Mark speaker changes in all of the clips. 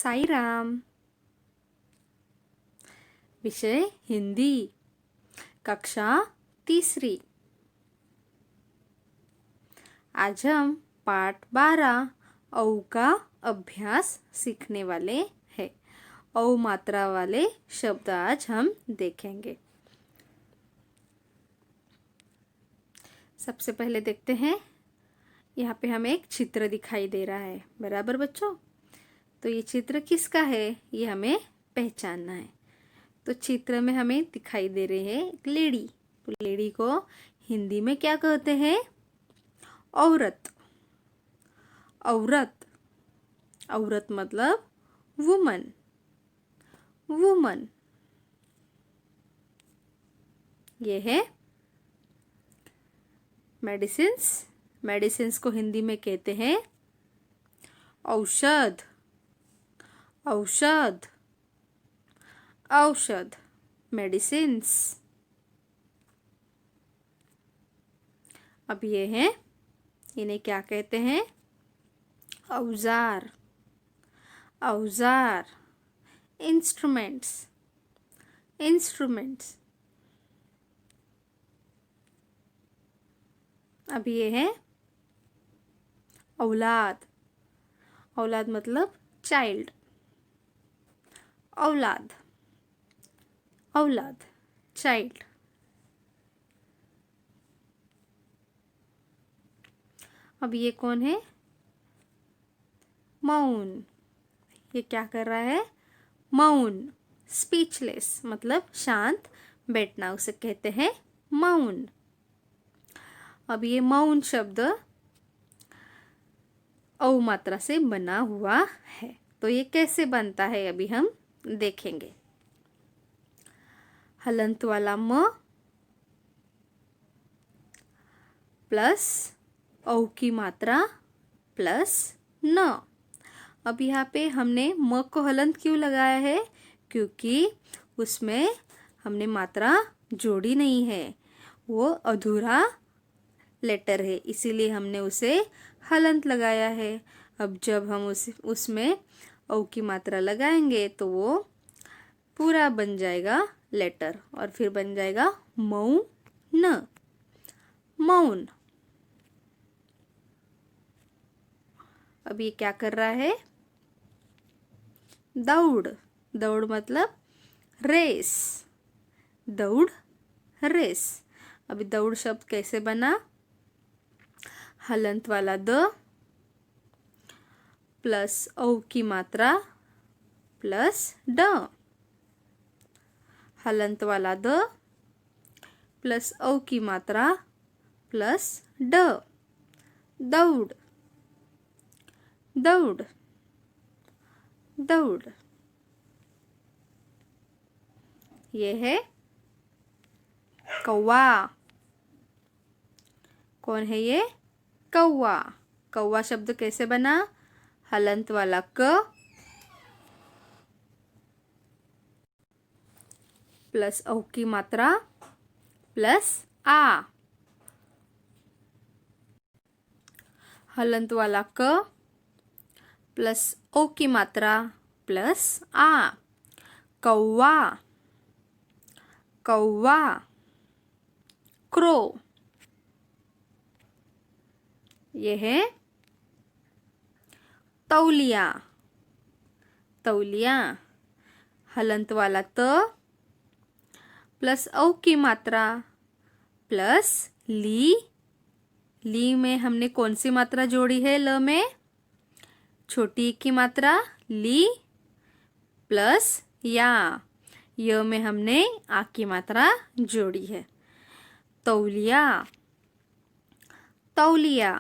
Speaker 1: साई राम। विषय हिंदी, कक्षा तीसरी। आज हम पाठ 12 औ का अभ्यास सीखने वाले हैं। औ मात्रा वाले शब्द आज हम देखेंगे। सबसे पहले देखते हैं, यहाँ पे हमें एक चित्र दिखाई दे रहा है, बराबर बच्चों। तो ये चित्र किसका है, ये हमें पहचानना है। तो चित्र में हमें दिखाई दे रही है एक लेडी। तो लेडी को हिंदी में क्या कहते हैं? औरत। औरत, औरत मतलब वुमन। वुमन ये है मेडिसिन्स। मेडिसिन्स को हिंदी में कहते हैं औषध। औषध, औषध, मेडिसिन्स। अब ये है, इन्हें क्या कहते हैं? औजार। औजार, इंस्ट्रूमेंट्स। इंस्ट्रूमेंट्स। अब ये है औलाद। औलाद मतलब चाइल्ड। औलाद, औलाद, चाइल्ड। अब ये कौन है? मौन। ये क्या कर रहा है? मौन। स्पीचलेस मतलब शांत बैठना, उसे कहते हैं मौन। अब ये मौन शब्द औ मात्रा से बना हुआ है। तो ये कैसे बनता है अभी हम देखेंगे। हलंत वाला म प्लस औ की मात्रा प्लस न। अब यहाँ पे हमने म को हलंत क्यों लगाया है? क्योंकि उसमें हमने मात्रा जोड़ी नहीं है, वो अधूरा लेटर है, इसीलिए हमने उसे हलंत लगाया है। अब जब हम उसमें औ की मात्रा लगाएंगे तो वो पूरा बन जाएगा लेटर, और फिर बन जाएगा मौन। मौन। अब ये क्या कर रहा है? दौड़। दौड़ मतलब रेस। दौड़, रेस। अभी दौड़ शब्द कैसे बना? हलंत वाला द प्लस औ की मात्रा प्लस ड। हलंत वाला द प्लस औ की मात्रा प्लस ड। दौड़, दौड़, दौड़। ये है कौवा। कौन है ये? कौवा। कौवा शब्द कैसे बना? हलंत वाला क प्लस औ की मात्रा प्लस आ। हलंत वाला क प्लस ओ की मात्रा प्लस आ। कौवा, कौवा। क्रो। ये है तौलिया। तौलिया। हलंत वाला त प्लस औ की मात्रा प्लस ली। ली में हमने कौन सी मात्रा जोड़ी है? ल में छोटी ई की मात्रा ली प्लस या। य में हमने आ की मात्रा जोड़ी है। तौलिया। तौलिया।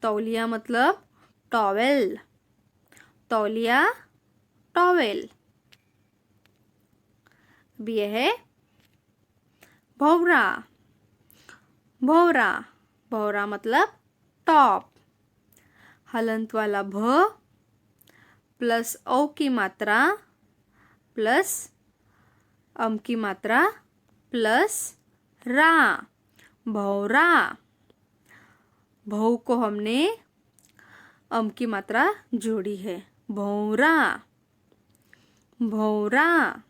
Speaker 1: तौलिया मतलब टॉवेल। तौलिया, टॉवेल। अब यह है भौरा। भौरा। भौरा मतलब टॉप। हलंत वाला भ प्लस औ की मात्रा प्लस अम की मात्रा प्लस रा। भौरा। भौ को हमने अम की मात्रा जोड़ी है। भौरा। भौरा,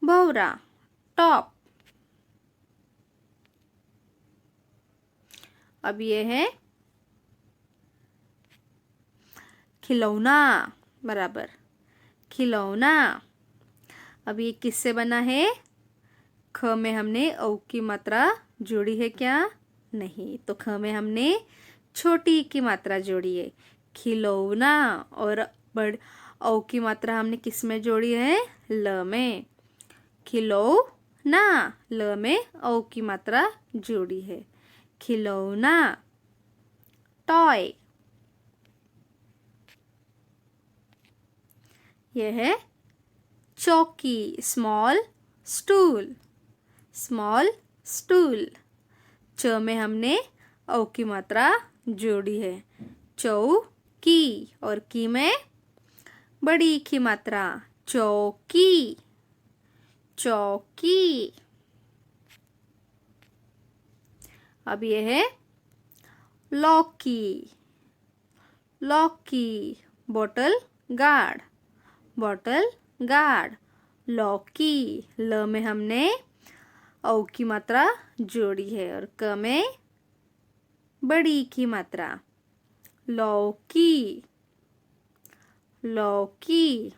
Speaker 1: भौरा, टॉप। अब ये है खिलौना, बराबर, खिलौना। अब ये किससे बना है? ख में हमने औ की मात्रा जोड़ी है क्या? नहीं, तो ख में हमने छोटी की मात्रा जोड़ी है, खिलौना। और बड़ औ की मात्रा हमने किस में जोड़ी है? ल में, खिलौना। ल में औ की मात्रा जोड़ी है, खिलौना, टॉय। यह है चौकी, स्मॉल स्टूल, स्मॉल स्टूल। च में हमने औ की मात्रा जोड़ी है, चौकी। और की में बड़ी की मात्रा, चौकी, चौकी। अब यह है लौकी, लौकी, बॉटल गार्ड, बॉटल गार्ड, लौकी। ल में हमने औ की मात्रा जोड़ी है और क में बड़ी की मात्रा, लौकी, लौकी।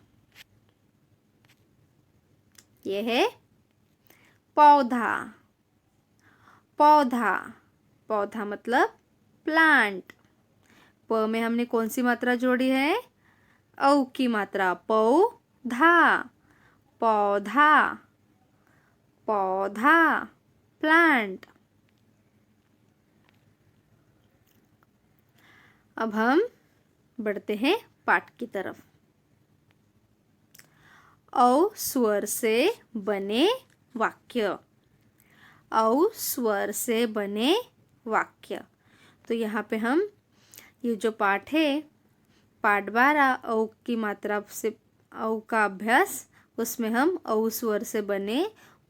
Speaker 1: यह है पौधा, पौधा, पौधा मतलब प्लांट। प में हमने कौन सी मात्रा जोड़ी है? औ की मात्रा, पौधा, पौधा, पौधा, प्लांट। अब हम बढ़ते हैं पाठ की तरफ। औ स्वर से बने वाक्य, औ स्वर से बने वाक्य। तो यहाँ पे हम ये जो पाठ है, पाठ 12 औ की मात्रा से औ का अभ्यास, उसमें हम औ स्वर से बने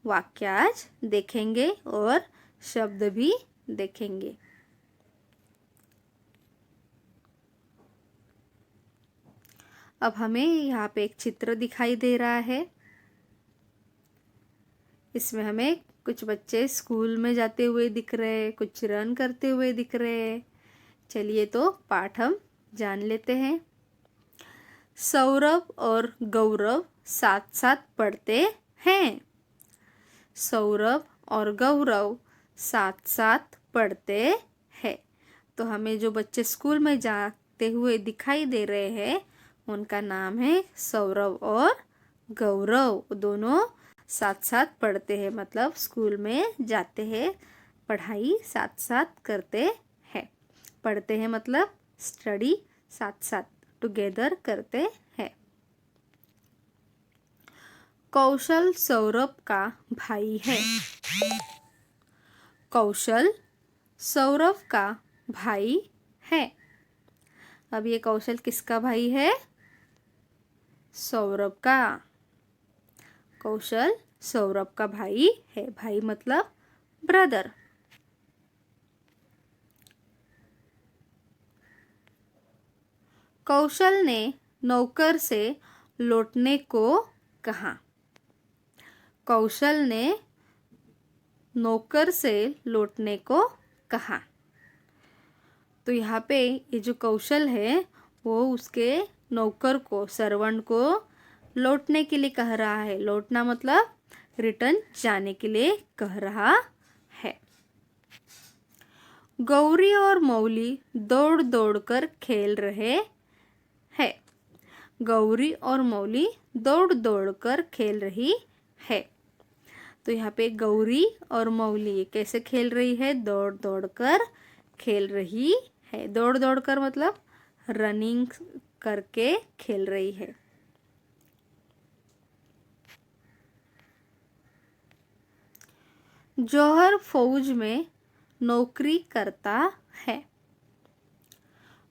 Speaker 1: वाक्य आज देखेंगे और शब्द भी देखेंगे। अब हमें यहाँ पे एक चित्र दिखाई दे रहा है। इसमें हमें कुछ बच्चे स्कूल में जाते हुए दिख रहे हैं, कुछ रन करते हुए दिख रहे हैं। चलिए तो पाठ हम जान लेते हैं। सौरभ और गौरव साथ साथ पढ़ते हैं। सौरभ और गौरव साथ साथ पढ़ते हैं। तो हमें जो बच्चे स्कूल में जाते हुए दिखाई दे रहे हैं, उनका नाम है सौरभ और गौरव। दोनों साथ साथ पढ़ते हैं, मतलब स्कूल में जाते हैं, पढ़ाई साथ साथ करते हैं। पढ़ते हैं मतलब स्टडी साथ साथ टुगेदर करते हैं। कौशल सौरभ का भाई है। कौशल सौरभ का भाई है। अब ये कौशल किसका भाई है? सौरभ का। कौशल सौरभ का भाई है। भाई मतलब ब्रदर। कौशल ने नौकर से लौटने को कहा। कौशल ने नौकर से लौटने को कहा। तो यहाँ पे ये जो कौशल है, वो उसके नौकर को, सर्वेंट को लौटने के लिए कह रहा है। लौटना मतलब रिटर्न जाने के लिए कह रहा है। गौरी और मौली दौड़ दौड़ कर खेल रहे हैं। गौरी और मौली दौड़ दौड़ कर खेल रही है। तो यहाँ पे गौरी और मौली कैसे खेल रही है? दौड़ दौड़ कर खेल रही है। दौड़ दौड़ कर मतलब रनिंग करके खेल रही है। जौहर फौज में नौकरी करता है।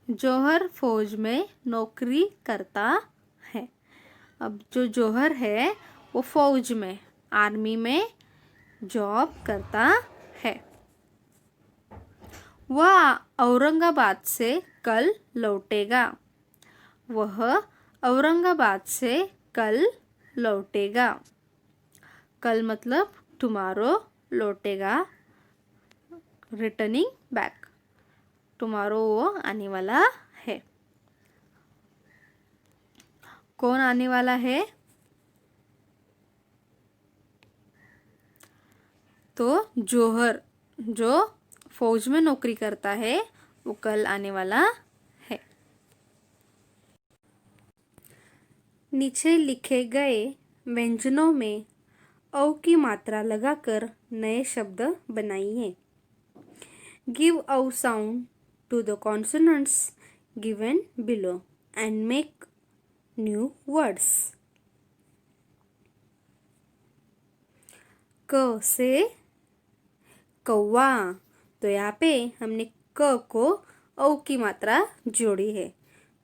Speaker 1: जौहर फौज में नौकरी करता है। अब जो जौहर है वो फौज में, आर्मी में जॉब करता है। वह औरंगाबाद से कल लौटेगा। वह औरंगाबाद से कल लौटेगा। कल मतलब टुमारो, लौटेगा रिटर्निंग बैक। टुमारो वो आने वाला है। कौन आने वाला है? तो जौहर, जो फौज में नौकरी करता है, वो कल आने वाला है। नीचे लिखे गए व्यंजनों में औ की मात्रा लगाकर नए शब्द बनाइए। गिव औ sound to the consonants given below and make new words. क से कौवा, तो यहाँ पे हमने क को औ की मात्रा जोड़ी है,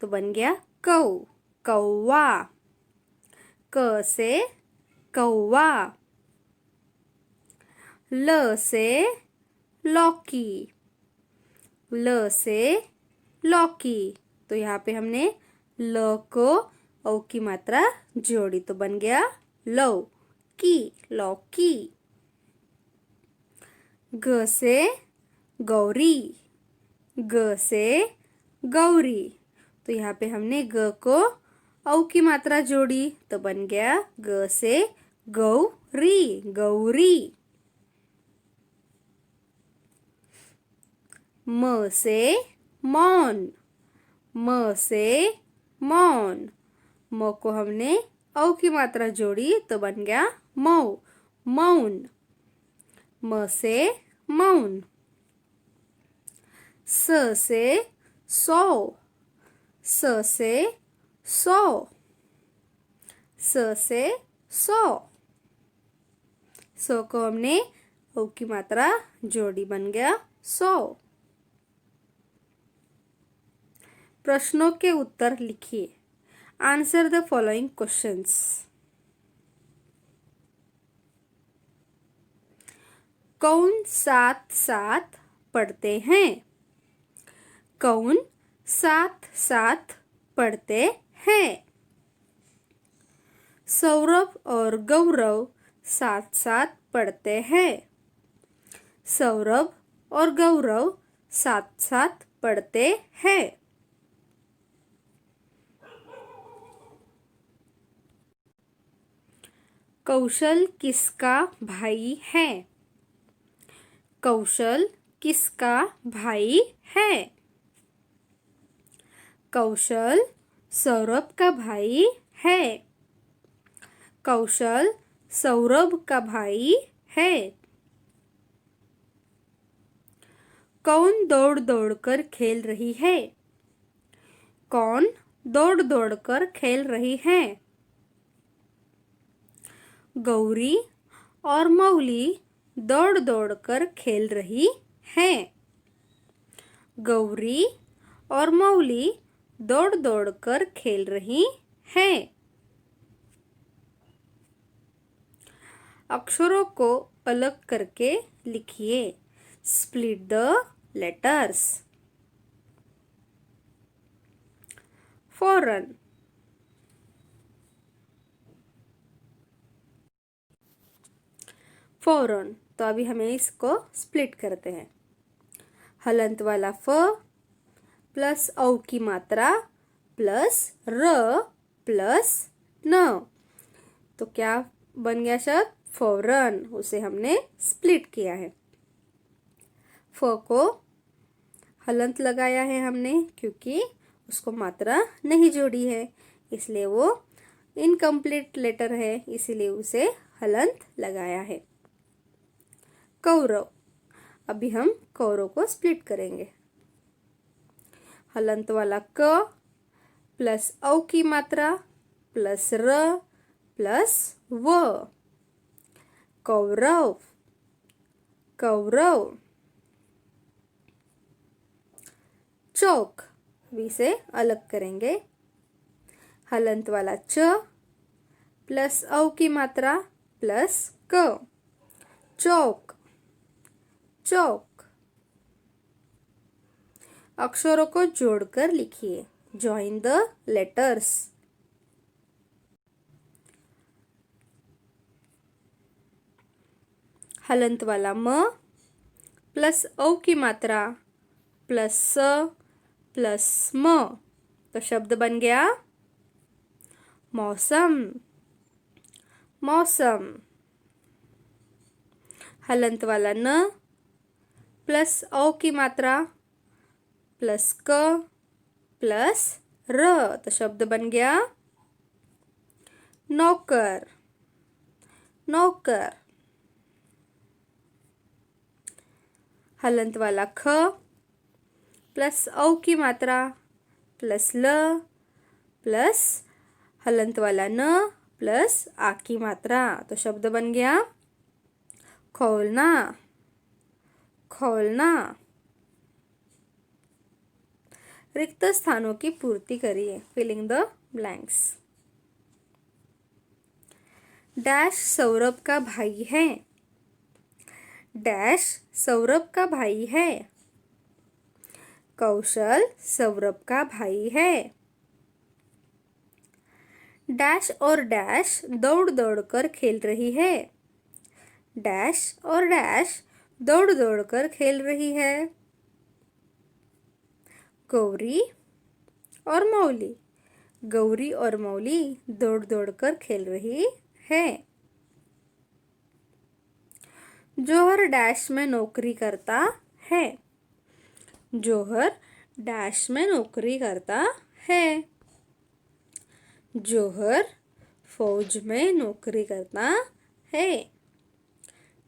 Speaker 1: तो बन गया कौ, कौवा। क से कौवा। ल से लौकी, ल से लौकी, तो यहाँ पे हमने ल को औ की मात्रा जोड़ी, तो बन गया लौ की, लौकी। ग से गौरी, ग से गौरी, तो यहाँ पे हमने ग को औ की मात्रा जोड़ी, तो बन गया ग से गौरी, गौरी। म से मौन, म से मौन, म को हमने औ की मात्रा जोड़ी, तो बन गया मौ, मौन। म से मौन। स से सौ, स से सौ, स से सौ, सौ को हमने औ की मात्रा जोड़ी, बन गया सौ। प्रश्नों के उत्तर लिखिए। Answer the following questions. कौन साथ साथ पढ़ते हैं? कौन साथ साथ पढ़ते हैं? सौरभ और गौरव साथ साथ पढ़ते हैं। सौरभ और गौरव साथ साथ पढ़ते हैं। कौशल किसका भाई है? कौशल किसका भाई है? कौशल सौरभ का भाई है। कौशल सौरभ का भाई है। कौन दौड़ दौड़ कर खेल रही है? कौन दौड़ दौड़ कर खेल रही है? गौरी और मौली दौड़ दौड़ कर खेल रही है। गौरी और मौली दौड़ दौड़ कर खेल रही है। अक्षरों को अलग करके लिखिए। Split the letters. फौरन, फौरन, तो अभी हमें इसको स्प्लिट करते हैं। हलंत वाला फ प्लस औ की मात्रा प्लस र प्लस न, तो क्या बन गया शब्द? फौरन। उसे हमने स्प्लिट किया है। फ को हलंत लगाया है हमने, क्योंकि उसको मात्रा नहीं जोड़ी है, इसलिए वो इनकम्प्लीट लेटर है, इसीलिए उसे हलंत लगाया है। कौरव, अभी हम कौरव को स्प्लिट करेंगे। हलंत वाला क प्लस औ की मात्रा प्लस र प्लस व, कौरव, कौरव। चौक, अभी से अलग करेंगे। हलंत वाला च प्लस औ की मात्रा प्लस क, चौक, चौक। अक्षरों को जोड़कर लिखिए। Join the letters. हलंत वाला म प्लस औ की मात्रा प्लस स प्लस म, तो शब्द बन गया मौसम। मौसम। हलंत वाला न प्लस औ की मात्रा प्लस क प्लस र, तो शब्द बन गया नौकर। नौकर। हलंत वाला ख प्लस औ की मात्रा प्लस ल प्लस हलंत वाला न प्लस आ की मात्रा, तो शब्द बन गया खोलना। खोलना। रिक्त स्थानों की पूर्ति करिए, filling the blanks. Dash Saurabh का भाई है। डैश सौरभ का भाई है। कौशल सौरभ का भाई है। डैश और डैश दौड़ दौड़ कर खेल रही है। डैश और डैश दौड़ दौड़ कर खेल रही है। गौरी और मौली। गौरी और मौली दौड़ दौड़ कर खेल रही है। जौहर डैश में नौकरी करता है। जौहर डैश में नौकरी करता है। जौहर फौज में नौकरी करता है।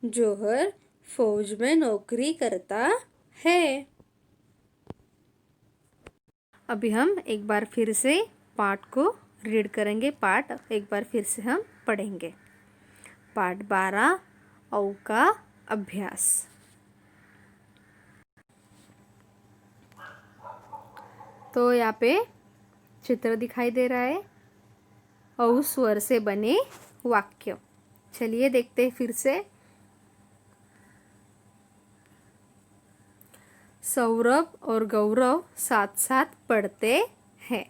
Speaker 1: जौहर फौज में नौकरी करता है। अभी हम एक बार फिर से पाठ को रीड करेंगे। पाठ एक बार फिर से हम पढ़ेंगे। पाठ 12 औ का अभ्यास। तो यहाँ पे चित्र दिखाई दे रहा है, औ स्वर से बने वाक्य। चलिए देखते हैं फिर से। सौरभ और गौरव साथ साथ पढ़ते हैं।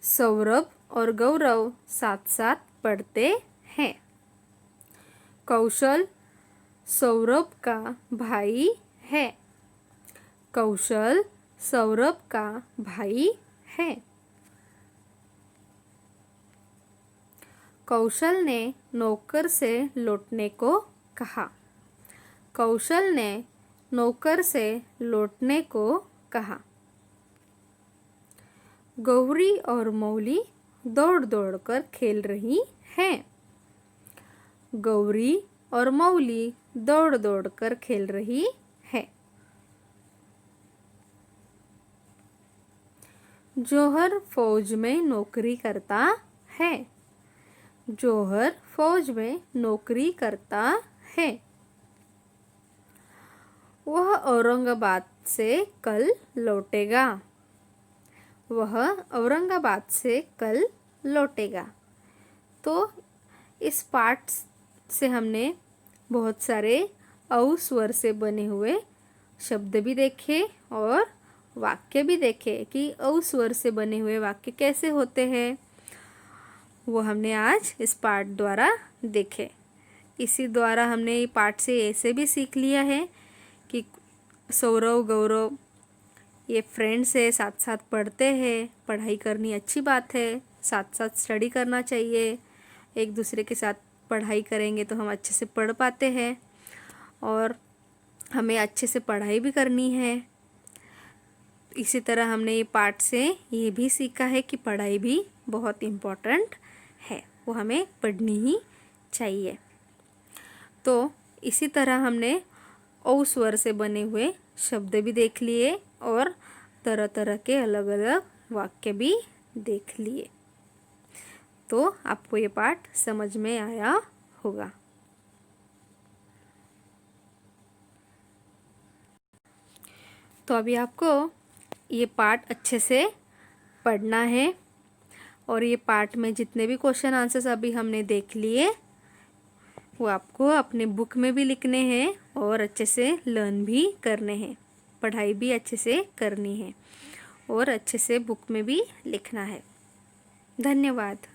Speaker 1: सौरभ और गौरव साथ साथ पढ़ते हैं। कौशल सौरभ का भाई है। कौशल सौरभ का भाई है। कौशल ने नौकर से लौटने को कहा। कौशल ने नौकर से लौटने को कहा। गौरी और मौली दौड़ दौड़ कर खेल रही हैं। गौरी और मौली दौड़ दौड़ कर खेल रही है। जौहर फौज में नौकरी करता है। जौहर फौज में नौकरी करता है। वह औरंगाबाद से कल लौटेगा। वह औरंगाबाद से कल लौटेगा। तो इस पाठ से हमने बहुत सारे औ स्वर से बने हुए शब्द भी देखे और वाक्य भी देखे कि औ स्वर से बने हुए वाक्य कैसे होते हैं, वो हमने आज इस पाठ द्वारा देखे। इसी द्वारा हमने ये पाठ से ऐसे भी सीख लिया है कि सौरव गौरव ये फ्रेंड्स है, साथ साथ पढ़ते हैं। पढ़ाई करनी अच्छी बात है, साथ साथ स्टडी करना चाहिए। एक दूसरे के साथ पढ़ाई करेंगे तो हम अच्छे से पढ़ पाते हैं और हमें अच्छे से पढ़ाई भी करनी है। इसी तरह हमने ये पाठ से ये भी सीखा है कि पढ़ाई भी बहुत इम्पोर्टेंट है, वो हमें पढ़नी ही चाहिए। तो इसी तरह हमने औ स्वर से बने हुए शब्द भी देख लिए और तरह तरह के अलग अलग वाक्य भी देख लिए। तो आपको ये पाठ समझ में आया होगा। तो अभी आपको ये पाठ अच्छे से पढ़ना है और ये पाठ में जितने भी क्वेश्चन आंसर्स अभी हमने देख लिए वो आपको अपने बुक में भी लिखने हैं और अच्छे से लर्न भी करने हैं। पढ़ाई भी अच्छे से करनी है और अच्छे से बुक में भी लिखना है। धन्यवाद।